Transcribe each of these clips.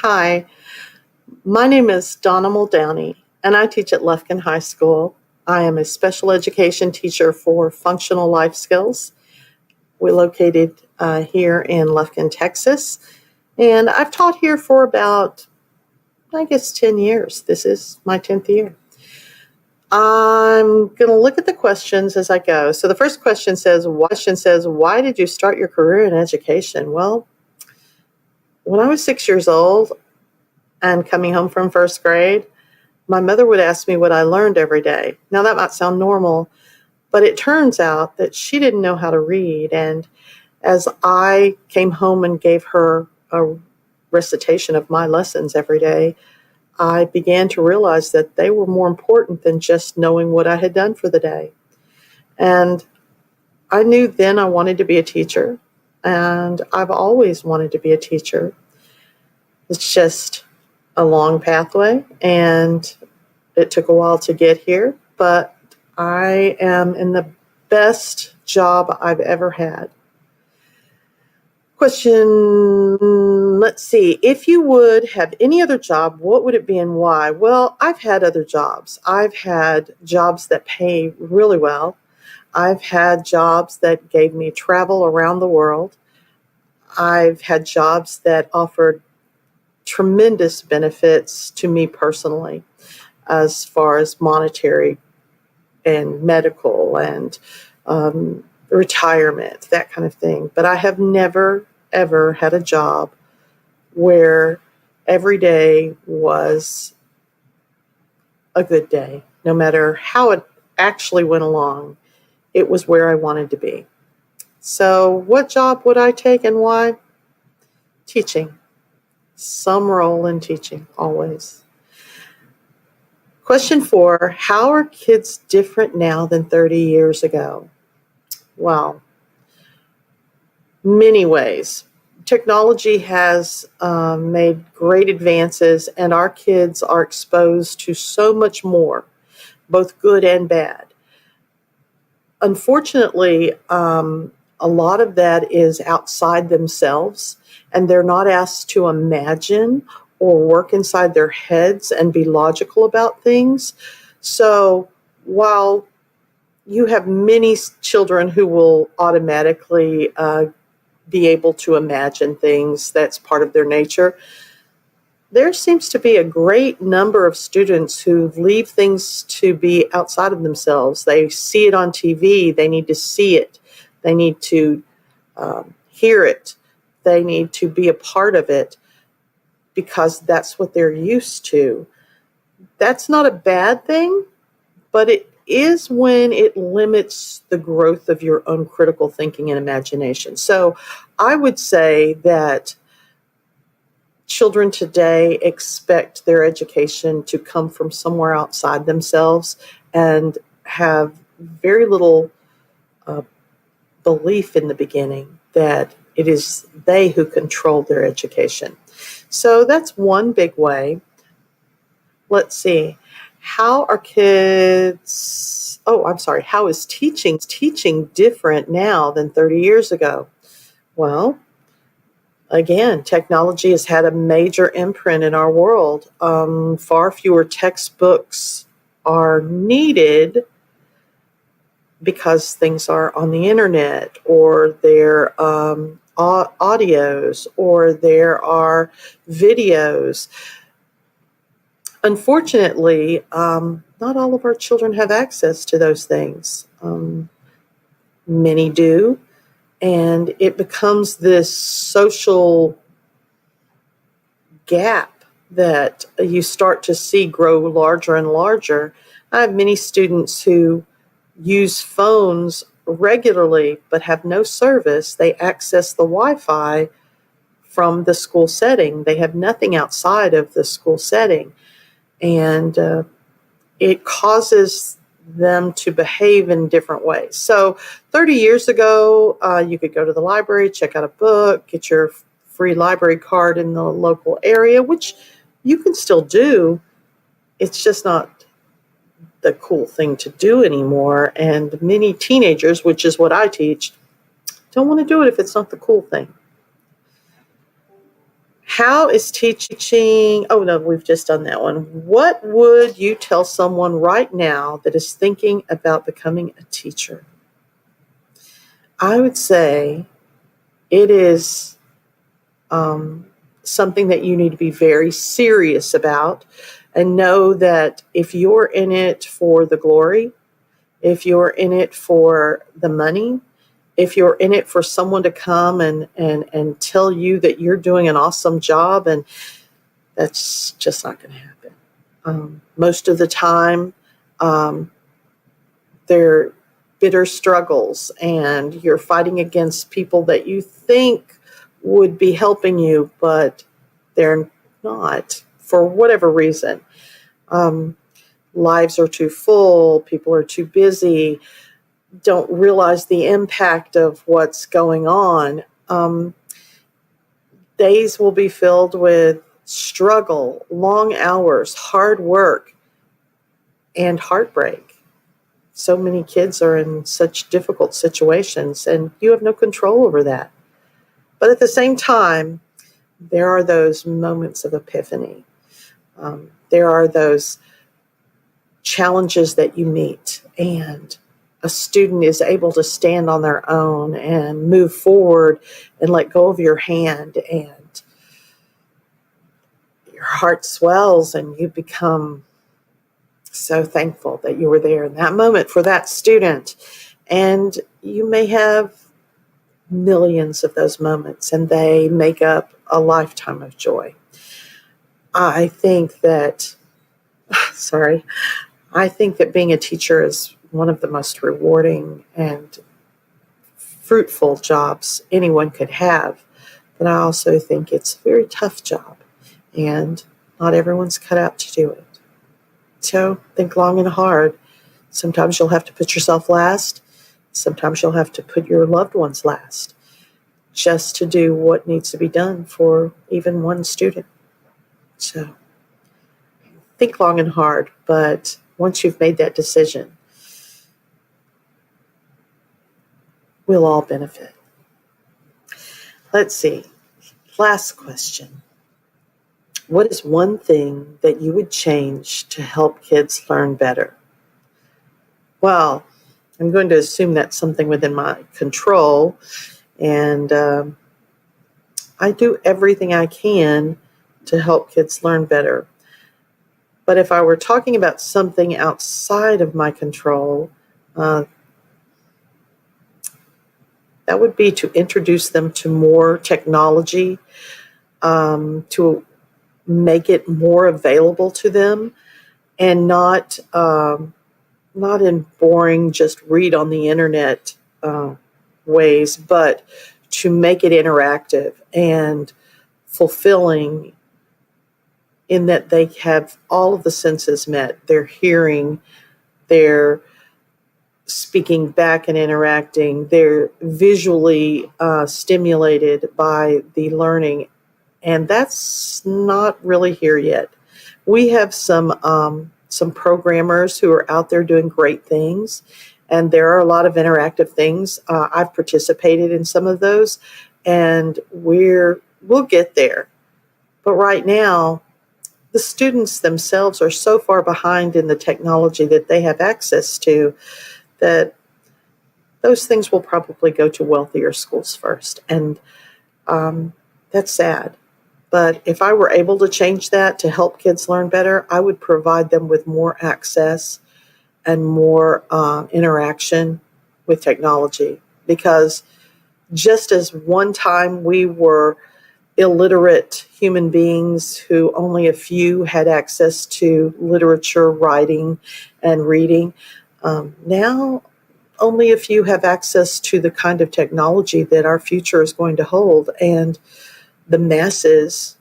Hi, my name is Donna Muldowney, and I teach at Lufkin High School. I am a special education teacher for functional life skills. We're located here in Lufkin, Texas, and I've taught here for about, 10 years. This is my 10th year. I'm going to look at the questions as I go. So the first question says, why did you start your career in education? Well, when I was 6 years old and coming home from first grade, my mother would ask me what I learned every day. Now that might sound normal, but it turns out that she didn't know how to read. And as I came home and gave her a recitation of my lessons every day, I began to realize that they were more important than just knowing what I had done for the day. And I knew then I wanted to be a teacher, and I've always wanted to be a teacher. It's just a long pathway, and it took a while to get here, but I am in the best job I've ever had. Question, let's see. If you would have any other job, what would it be and why? Well, I've had other jobs. I've had jobs that pay really well. I've had jobs that gave me travel around the world. I've had jobs that offered tremendous benefits to me personally, as far as monetary and medical and retirement, that kind of thing. But I have never, ever had a job where every day was a good day. No matter how it actually went along, it was where I wanted to be. So what job would I take and why? Teaching. Some role in teaching, always. Question 4, how are kids different now than 30 years ago? Well, many ways. Technology has made great advances, and our kids are exposed to so much more, both good and bad. Unfortunately, a lot of that is outside themselves, and they're not asked to imagine or work inside their heads and be logical about things. So while you have many children who will automatically be able to imagine things, that's part of their nature, there seems to be a great number of students who leave things to be outside of themselves. They see it on TV, they need to see it, they need to hear it, they need to be a part of it because that's what they're used to. That's not a bad thing, but it is when it limits the growth of your own critical thinking and imagination. So I would say that children today expect their education to come from somewhere outside themselves and have very little belief in the beginning that it is they who control their education. So that's one big way. Let's see. How is teaching different now than 30 years ago? Well, again, technology has had a major imprint in our world. Far fewer textbooks are needed because things are on the internet, or they're audios, or there are videos. Unfortunately, not all of our children have access to those things. Many do, and it becomes this social gap that you start to see grow larger and larger. I have many students who use phones regularly but have no service. They access the Wi-Fi from the school setting. They have nothing outside of the school setting. And it causes them to behave in different ways. So 30 years ago, you could go to the library, check out a book, get your free library card in the local area, which you can still do. It's just not the cool thing to do anymore. And many teenagers, which is what I teach, don't want to do it if it's not the cool thing. How is teaching? Oh, no, we've just done that one. What would you tell someone right now that is thinking about becoming a teacher? I would say it is something that you need to be very serious about, and know that if you're in it for the glory, if you're in it for the money, if you're in it for someone to come and tell you that you're doing an awesome job, and that's just not going to happen. Most of the time, they're bitter struggles, and you're fighting against people that you think would be helping you, but they're not for whatever reason. Lives are too full, people are too busy, don't realize the impact of what's going on. Days will be filled with struggle, long hours, hard work, and heartbreak. So many kids are in such difficult situations, and you have no control over that. But at the same time, there are those moments of epiphany. There are those challenges that you meet, and a student is able to stand on their own and move forward and let go of your hand, and your heart swells, and you become so thankful that you were there in that moment for that student. And you may have millions of those moments, and they make up a lifetime of joy. I think that being a teacher is one of the most rewarding and fruitful jobs anyone could have. But I also think it's a very tough job, and not everyone's cut out to do it. So think long and hard. Sometimes you'll have to put yourself last. Sometimes you'll have to put your loved ones last, just to do what needs to be done for even one student. So think long and hard, but once you've made that decision, we'll all benefit. Let's see. Last question. What is one thing that you would change to help kids learn better? Well, I'm going to assume that's something within my control, and I do everything I can to help kids learn better. But if I were talking about something outside of my control, that would be to introduce them to more technology, to make it more available to them, and not in boring, just read on the internet ways, but to make it interactive and fulfilling, in that they have all of the senses met. They're hearing, they're speaking back and interacting, they're visually stimulated by the learning, and that's not really here yet. We have some programmers who are out there doing great things, and there are a lot of interactive things. I've participated in some of those, and we'll get there. But right now, the students themselves are so far behind in the technology that they have access to, that those things will probably go to wealthier schools first. And that's sad. But if I were able to change that to help kids learn better, I would provide them with more access and more interaction with technology. Because just as one time we were illiterate human beings who only a few had access to literature, writing, and reading, now only a few have access to the kind of technology that our future is going to hold, and the masses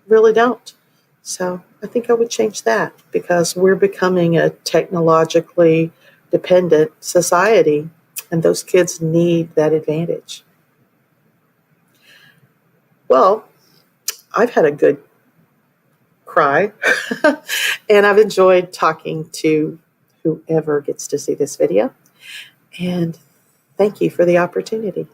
really don't. So I think I would change that, because we're becoming a technologically dependent society, and those kids need that advantage. Well, I've had a good cry, and I've enjoyed talking to whoever gets to see this video. And thank you for the opportunity.